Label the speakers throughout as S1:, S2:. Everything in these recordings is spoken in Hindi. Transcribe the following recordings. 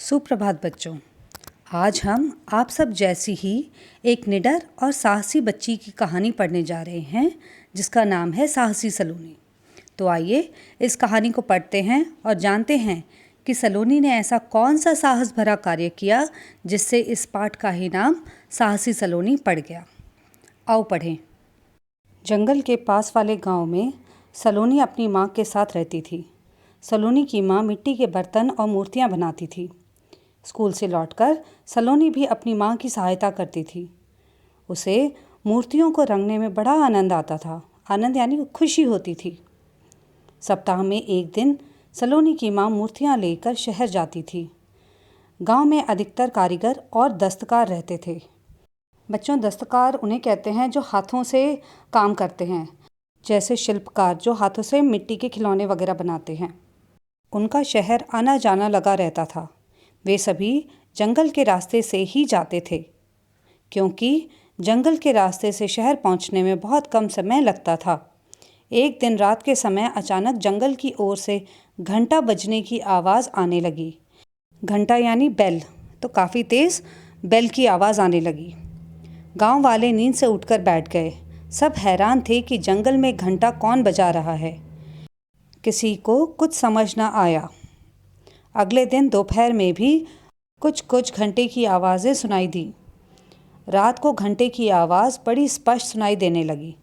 S1: सुप्रभात बच्चों। आज हम आप सब जैसी ही एक निडर और साहसी बच्ची की कहानी पढ़ने जा रहे हैं जिसका नाम है साहसी सलोनी। तो आइए इस कहानी को पढ़ते हैं और जानते हैं कि सलोनी ने ऐसा कौन सा साहस भरा कार्य किया जिससे इस पाठ का ही नाम साहसी सलोनी पड़ गया। आओ पढ़ें। जंगल के पास वाले गांव में सलोनी अपनी माँ के साथ रहती थी। सलोनी की माँ मिट्टी के बर्तन और मूर्तियाँ बनाती थी। स्कूल से लौटकर सलोनी भी अपनी माँ की सहायता करती थी। उसे मूर्तियों को रंगने में बड़ा आनंद आता था। आनंद यानी खुशी होती थी। सप्ताह में एक दिन सलोनी की माँ मूर्तियाँ लेकर शहर जाती थी। गांव में अधिकतर कारीगर और दस्तकार रहते थे। बच्चों, दस्तकार उन्हें कहते हैं जो हाथों से काम करते हैं, जैसे शिल्पकार जो हाथों से मिट्टी के खिलौने वगैरह बनाते हैं। उनका शहर आना जाना लगा रहता था। वे सभी जंगल के रास्ते से ही जाते थे, क्योंकि जंगल के रास्ते से शहर पहुंचने में बहुत कम समय लगता था। एक दिन रात के समय अचानक जंगल की ओर से घंटा बजने की आवाज़ आने लगी। घंटा यानी बेल, तो काफ़ी तेज़ बेल की आवाज़ आने लगी। गांव वाले नींद से उठकर बैठ गए। सब हैरान थे कि जंगल में घंटा कौन बजा रहा है। किसी को कुछ समझ न आया। अगले दिन दोपहर में भी कुछ घंटे की आवाज़ें सुनाई दी। रात को घंटे की आवाज़ बड़ी स्पष्ट सुनाई देने लगी।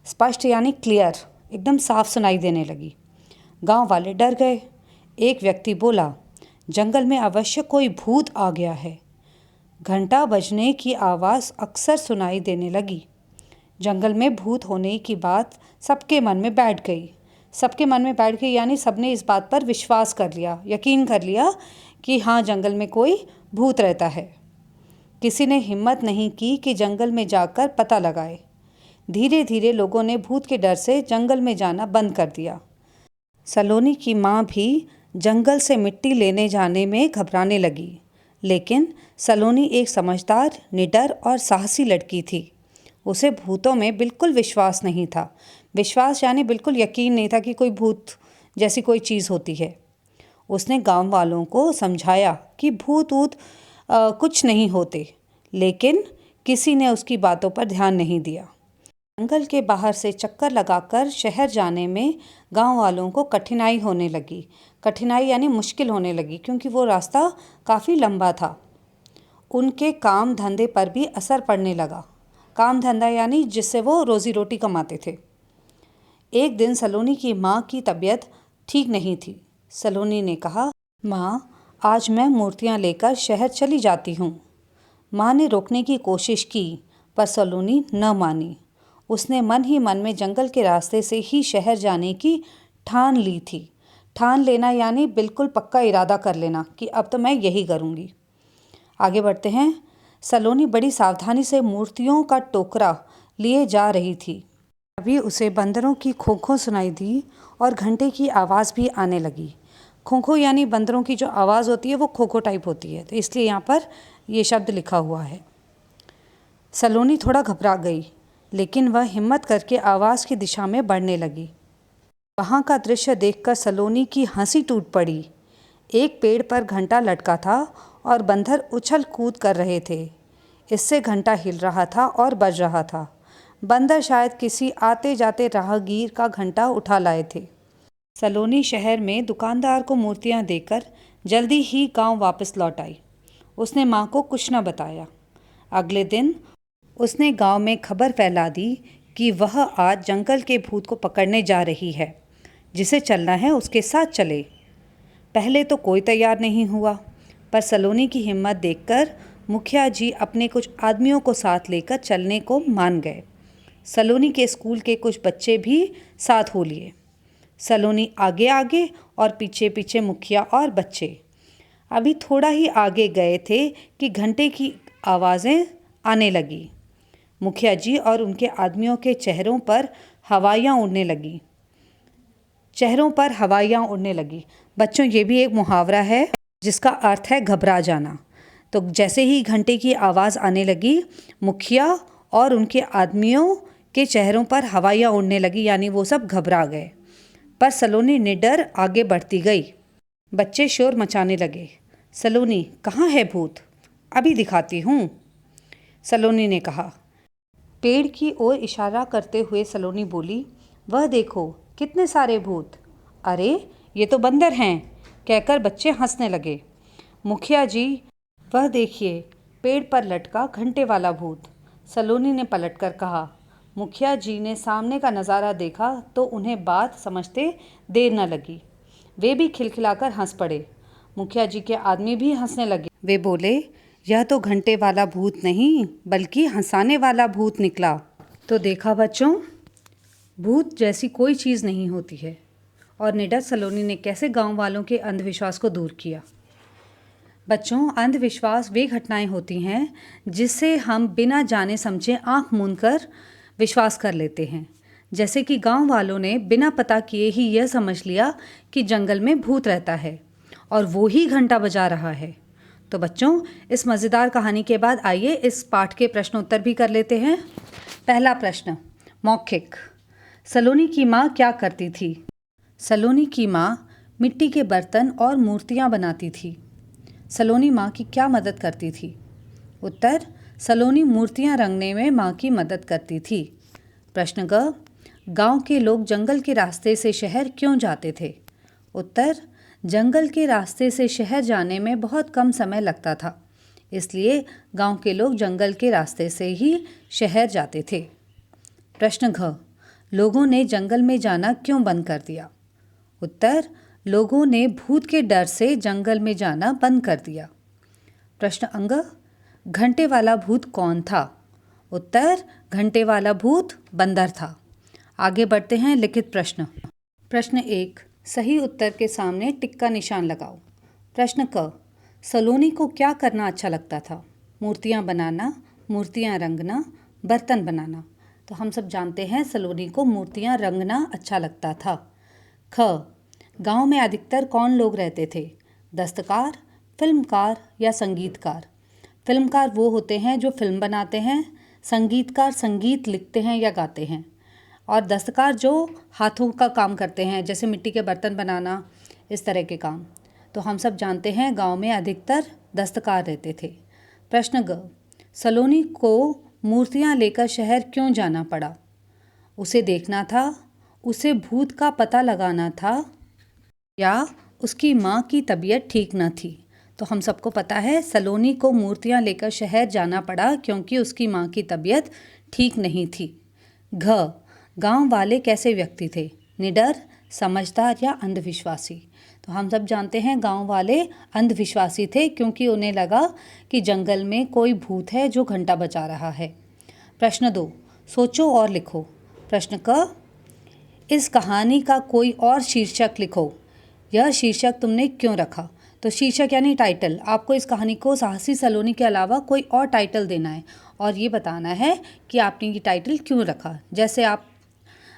S1: स्पष्ट यानी क्लियर, एकदम साफ सुनाई देने लगी। गांव वाले डर गए। एक व्यक्ति बोला, जंगल में अवश्य कोई भूत आ गया है। घंटा बजने की आवाज़ अक्सर सुनाई देने लगी। जंगल में भूत होने की बात सबके मन में बैठ गई। सबके मन में बैठ गई यानी सबने इस बात पर विश्वास कर लिया, यकीन कर लिया कि हाँ, जंगल में कोई भूत रहता है। किसी ने हिम्मत नहीं की कि जंगल में जाकर पता लगाए। धीरे धीरे लोगों ने भूत के डर से जंगल में जाना बंद कर दिया। सलोनी की माँ भी जंगल से मिट्टी लेने जाने में घबराने लगी। लेकिन सलोनी एक समझदार, निडर और साहसी लड़की थी। उसे भूतों में बिल्कुल विश्वास नहीं था। विश्वास यानी बिल्कुल यकीन नहीं था कि कोई भूत जैसी कोई चीज़ होती है। उसने गांव वालों को समझाया कि भूत ऊत कुछ नहीं होते, लेकिन किसी ने उसकी बातों पर ध्यान नहीं दिया। जंगल के बाहर से चक्कर लगाकर शहर जाने में गांव वालों को कठिनाई होने लगी। कठिनाई यानी मुश्किल होने लगी, क्योंकि वो रास्ता काफ़ी लंबा था। उनके काम धंधे पर भी असर पड़ने लगा। काम धंधा यानी जिससे वो रोज़ी रोटी कमाते थे। एक दिन सलोनी की माँ की तबीयत ठीक नहीं थी। सलोनी ने कहा, माँ, आज मैं मूर्तियाँ लेकर शहर चली जाती हूँ। माँ ने रोकने की कोशिश की, पर सलोनी न मानी। उसने मन ही मन में जंगल के रास्ते से ही शहर जाने की ठान ली थी। ठान लेना यानी बिल्कुल पक्का इरादा कर लेना कि अब तो मैं यही करूँगी। आगे बढ़ते हैं। सलोनी बड़ी सावधानी से मूर्तियों का टोकरा लिए जा रही थी। अभी उसे बंदरों की खों-खों सुनाई दी और घंटे की आवाज़ भी आने लगी। खों-खों यानी बंदरों की जो आवाज़ होती है वो खों-खों टाइप होती है, तो इसलिए यहाँ पर ये शब्द लिखा हुआ है। सलोनी थोड़ा घबरा गई, लेकिन वह हिम्मत करके आवाज़ की दिशा में बढ़ने लगी। वहाँ का दृश्य देखकर सलोनी की हंसी टूट पड़ी। एक पेड़ पर घंटा लटका था और बंदर उछल कूद कर रहे थे। इससे घंटा हिल रहा था और बज रहा था। बंदर शायद किसी आते जाते राहगीर का घंटा उठा लाए थे। सलोनी शहर में दुकानदार को मूर्तियाँ देकर जल्दी ही गांव वापस लौट आई। उसने माँ को कुछ न बताया। अगले दिन उसने गांव में खबर फैला दी कि वह आज जंगल के भूत को पकड़ने जा रही है। जिसे चलना है उसके साथ चले। पहले तो कोई तैयार नहीं हुआ, पर सलोनी की हिम्मत देखकर मुखिया जी अपने कुछ आदमियों को साथ लेकर चलने को मान गए। सलोनी के स्कूल के कुछ बच्चे भी साथ हो लिए। सलोनी आगे आगे और पीछे पीछे मुखिया और बच्चे। अभी थोड़ा ही आगे गए थे कि घंटे की आवाज़ें आने लगी। मुखिया जी और उनके आदमियों के चेहरों पर हवाइयाँ उड़ने लगी। बच्चों, ये भी एक मुहावरा है जिसका अर्थ है घबरा जाना। तो जैसे ही घंटे की आवाज़ आने लगी, मुखिया और उनके आदमियों के चेहरों पर हवाइयाँ उड़ने लगी, यानी वो सब घबरा गए। पर सलोनी निडर आगे बढ़ती गई। बच्चे शोर मचाने लगे। सलोनी, कहाँ है भूत? अभी दिखाती हूँ, सलोनी ने कहा। पेड़ की ओर इशारा करते हुए सलोनी बोली, वह देखो कितने सारे भूत। अरे ये तो बंदर हैं, कहकर बच्चे हंसने लगे। मुखिया जी, वह देखिए पेड़ पर लटका घंटे वाला भूत, सलोनी ने पलटकर कहा। मुखिया जी ने सामने का नज़ारा देखा तो उन्हें बात समझते देर न लगी। वे भी खिलखिलाकर हंस पड़े। मुखिया जी के आदमी भी हंसने लगे। वे बोले, यह तो घंटे वाला भूत नहीं बल्कि हंसाने वाला भूत निकला। तो देखा बच्चों, भूत जैसी कोई चीज़ नहीं होती है। और निडर सलोनी ने कैसे गांव वालों के अंधविश्वास को दूर किया। बच्चों, अंधविश्वास वे घटनाएं होती हैं जिससे हम बिना जाने समझे आंख मूंद कर विश्वास कर लेते हैं। जैसे कि गांव वालों ने बिना पता किए ही यह समझ लिया कि जंगल में भूत रहता है और वो ही घंटा बजा रहा है। तो बच्चों, इस मज़ेदार कहानी के बाद आइए इस पाठ के प्रश्न उत्तर भी कर लेते हैं। पहला प्रश्न, मौखिक। सलोनी की माँ क्या करती थी? सलोनी की माँ मिट्टी के बर्तन और मूर्तियाँ बनाती थी। सलोनी माँ की क्या मदद करती थी? उत्तर, सलोनी मूर्तियाँ रंगने में माँ की मदद करती थी। प्रश्न ग, गांव के लोग जंगल के रास्ते से शहर क्यों जाते थे? उत्तर, जंगल के रास्ते से शहर जाने में बहुत कम समय लगता था, इसलिए गांव के लोग जंगल के रास्ते से ही शहर जाते थे। प्रश्न घ, लोगों ने जंगल में जाना क्यों बंद कर दिया? उत्तर, लोगों ने भूत के डर से जंगल में जाना बंद कर दिया। प्रश्न अंग, घंटे वाला भूत कौन था? उत्तर, घंटे वाला भूत बंदर था। आगे बढ़ते हैं लिखित प्रश्न। प्रश्न 1, सही उत्तर के सामने टिक का निशान लगाओ। प्रश्न क, सलोनी को क्या करना अच्छा लगता था? मूर्तियाँ बनाना, मूर्तियाँ रंगना, बर्तन बनाना। तो हम सब जानते हैं सलोनी को मूर्तियाँ रंगना अच्छा लगता था। ख, गांव में अधिकतर कौन लोग रहते थे? दस्तकार, फिल्मकार या संगीतकार? फिल्मकार वो होते हैं जो फिल्म बनाते हैं, संगीतकार संगीत लिखते हैं या गाते हैं, और दस्तकार जो हाथों का काम करते हैं, जैसे मिट्टी के बर्तन बनाना, इस तरह के काम। तो हम सब जानते हैं गांव में अधिकतर दस्तकार रहते थे। प्रश्न ग, सलोनी को मूर्तियां लेकर शहर क्यों जाना पड़ा? उसे देखना था, उसे भूत का पता लगाना था, या उसकी माँ की तबीयत ठीक न थी? तो हम सबको पता है सलोनी को मूर्तियाँ लेकर शहर जाना पड़ा क्योंकि उसकी माँ की तबीयत ठीक नहीं थी। घ, गांव वाले कैसे व्यक्ति थे? निडर, समझदार या अंधविश्वासी? तो हम सब जानते हैं गांव वाले अंधविश्वासी थे क्योंकि उन्हें लगा कि जंगल में कोई भूत है जो घंटा बजा रहा है। प्रश्न 2, सोचो और लिखो। प्रश्न क, इस कहानी का कोई और शीर्षक लिखो। यह शीर्षक तुमने क्यों रखा? तो शीर्षक यानी टाइटल। आपको इस कहानी को साहसी सलोनी के अलावा कोई और टाइटल देना है और ये बताना है कि आपने ये टाइटल क्यों रखा। जैसे आप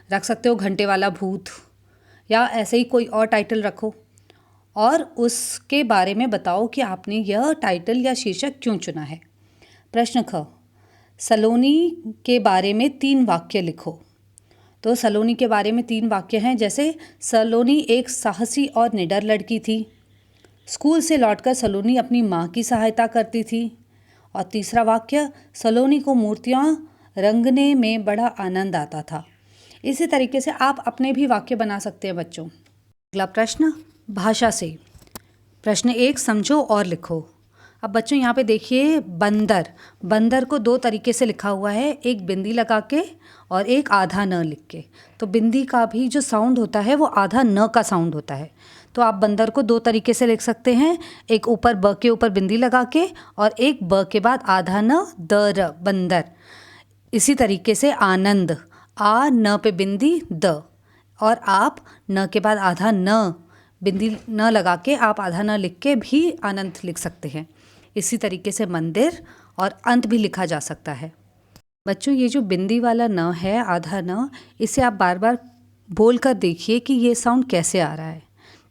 S1: रख सकते हो घंटे वाला भूत, या ऐसे ही कोई और टाइटल रखो और उसके बारे में बताओ कि आपने यह टाइटल या शीर्षक क्यों चुना है। प्रश्न ख, सलोनी के बारे में 3 वाक्य लिखो। तो सलोनी के बारे में 3 वाक्य हैं, जैसे सलोनी एक साहसी और निडर लड़की थी, स्कूल से लौटकर सलोनी अपनी माँ की सहायता करती थी, और तीसरा वाक्य, सलोनी को मूर्तियाँ रंगने में बड़ा आनंद आता था। इसी तरीके से आप अपने भी वाक्य बना सकते हैं बच्चों। अगला प्रश्न, भाषा से। प्रश्न 1, समझो और लिखो। अब बच्चों यहाँ पे देखिए बंदर, बंदर को 2 तरीके से लिखा हुआ है, एक बिंदी लगा के और एक आधा न लिख के। तो बिंदी का भी जो साउंड होता है वो आधा न का साउंड होता है। तो आप बंदर को 2 तरीके से लिख सकते हैं, एक ऊपर ब के ऊपर बिंदी लगा के और एक ब के बाद आधा न, दर, बंदर। इसी तरीके से आनंद, आ न पे बिंदी द, और आप न के बाद आधा न, बिंदी न लगा के आप आधा न लिख के भी आनंद लिख सकते हैं। इसी तरीके से मंदिर और अंत भी लिखा जा सकता है। बच्चों ये जो बिंदी वाला न है, आधा न, इसे आप बार बार बोल कर देखिए कि ये साउंड कैसे आ रहा है।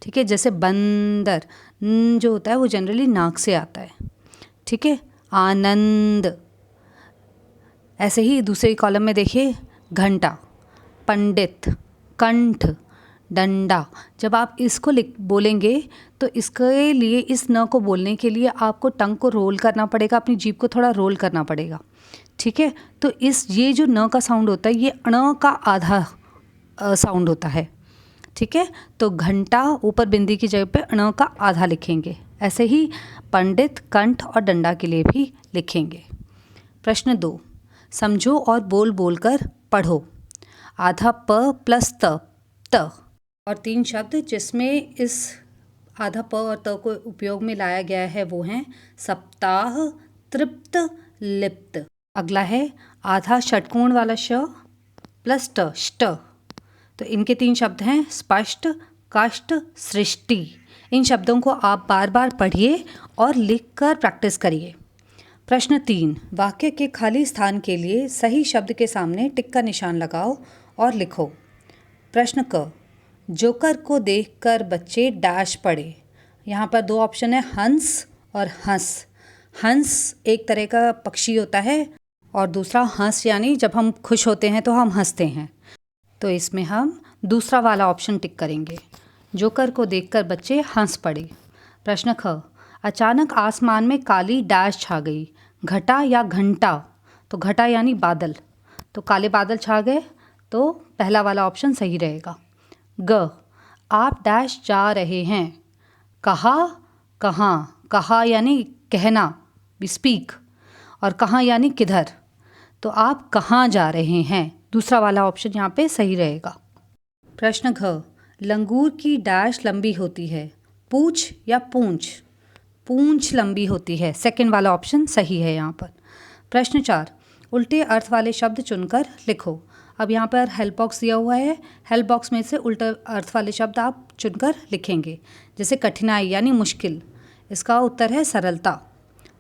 S1: ठीक है, जैसे बंदर न जो होता है वो जनरली नाक से आता है। ठीक है, आनंद। ऐसे ही दूसरे कॉलम में देखिए, घंटा, पंडित, कंठ, डंडा। जब आप इसको बोलेंगे तो इसके लिए, इस न को बोलने के लिए आपको टंग को रोल करना पड़ेगा, अपनी जीभ को थोड़ा रोल करना पड़ेगा, ठीक है। तो ये जो न का साउंड होता है ये ण का आधा साउंड होता है, ठीक है। तो घंटा ऊपर बिंदी की जगह पे ण का आधा लिखेंगे। ऐसे ही पंडित, कंठ और डंडा के लिए भी लिखेंगे। प्रश्न 2, समझो और बोल बोल कर पढ़ो। आधा प प्लस त, और 3 शब्द जिसमें इस आधा प और त को उपयोग में लाया गया है वो हैं सप्ताह, तृप्त, लिप्त। अगला है आधा षटकोण वाला श प्लस ट, ष्ट। तो इनके 3 शब्द हैं स्पष्ट, कष्ट, सृष्टि। इन शब्दों को आप बार बार पढ़िए और लिखकर प्रैक्टिस करिए। प्रश्न 3, वाक्य के खाली स्थान के लिए सही शब्द के सामने टिक का निशान लगाओ और लिखो। प्रश्न क, जोकर को देखकर बच्चे डैश पड़े। यहाँ पर 2 ऑप्शन है, हंस और हंस। हंस एक तरह का पक्षी होता है और दूसरा हंस यानी जब हम खुश होते हैं तो हम हंसते हैं। तो इसमें हम दूसरा वाला ऑप्शन टिक करेंगे, जोकर को देखकर बच्चे हंस पड़े। प्रश्न ख, अचानक आसमान में काली डैश छा गई। घटा या घंटा? तो घटा यानी बादल, तो काले बादल छा गए, तो पहला वाला ऑप्शन सही रहेगा। ग, आप डैश जा रहे हैं। कहा, कहाँ? कहा यानी कहना, स्पीक, और कहाँ यानी किधर, तो आप कहाँ जा रहे हैं, दूसरा वाला ऑप्शन यहाँ पे सही रहेगा। प्रश्न घ, लंगूर की डैश लंबी होती है। पूछ या पूंछ? पूंछ लंबी होती है, सेकंड वाला ऑप्शन सही है यहाँ पर। प्रश्न 4, उल्टे अर्थ वाले शब्द चुनकर लिखो। अब यहाँ पर हेल्प बॉक्स दिया हुआ है, हेल्प बॉक्स में से उल्टे अर्थ वाले शब्द आप चुनकर लिखेंगे। जैसे कठिनाई यानी मुश्किल, इसका उत्तर है सरलता।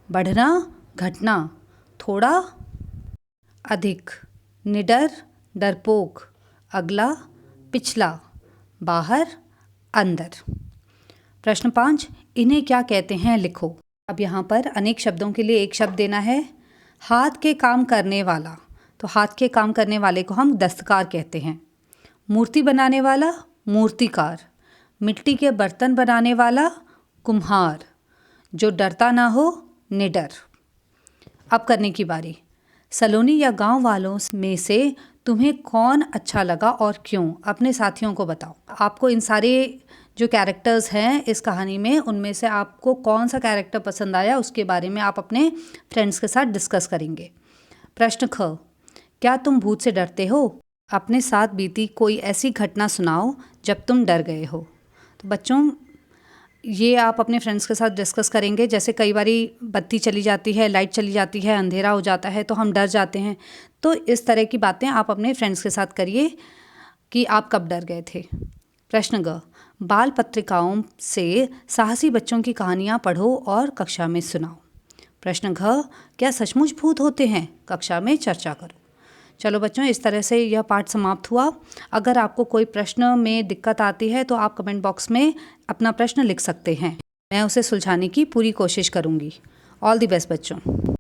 S1: बढ़ना, घटना, थोड़ा, अधिक, निडर, डरपोक, अगला, पिछला, बाहर, अंदर। प्रश्न 5, इन्हें क्या कहते हैं लिखो। अब यहाँ पर अनेक शब्दों के लिए एक शब्द देना है। हाथ के काम करने वाला, तो हाथ के काम करने वाले को हम दस्तकार कहते हैं। मूर्ति बनाने वाला, मूर्तिकार। मिट्टी के बर्तन बनाने वाला, कुम्हार। जो डरता ना हो, निडर। अब करने की बारी। सलोनी या गांव वालों में से तुम्हें कौन अच्छा लगा और क्यों, अपने साथियों को बताओ। आपको इन सारे जो कैरेक्टर्स हैं इस कहानी में, उनमें से आपको कौन सा कैरेक्टर पसंद आया उसके बारे में आप अपने फ्रेंड्स के साथ डिस्कस करेंगे। प्रश्न ख, क्या तुम भूत से डरते हो? अपने साथ बीती कोई ऐसी घटना सुनाओ जब तुम डर गए हो। तो बच्चों, ये आप अपने फ्रेंड्स के साथ डिस्कस करेंगे। जैसे कई बारी बत्ती चली जाती है, लाइट चली जाती है, अंधेरा हो जाता है तो हम डर जाते हैं। तो इस तरह की बातें आप अपने फ्रेंड्स के साथ करिए कि आप कब डर गए थे। प्रश्न ग, बाल पत्रिकाओं से साहसी बच्चों की कहानियाँ पढ़ो और कक्षा में सुनाओ। प्रश्न घ, क्या सचमुच भूत होते हैं, कक्षा में चर्चा करो। चलो बच्चों, इस तरह से यह पाठ समाप्त हुआ। अगर आपको कोई प्रश्न में दिक्कत आती है तो आप कमेंट बॉक्स में अपना प्रश्न लिख सकते हैं, मैं उसे सुलझाने की पूरी कोशिश करूँगी। ऑल द बेस्ट बच्चों।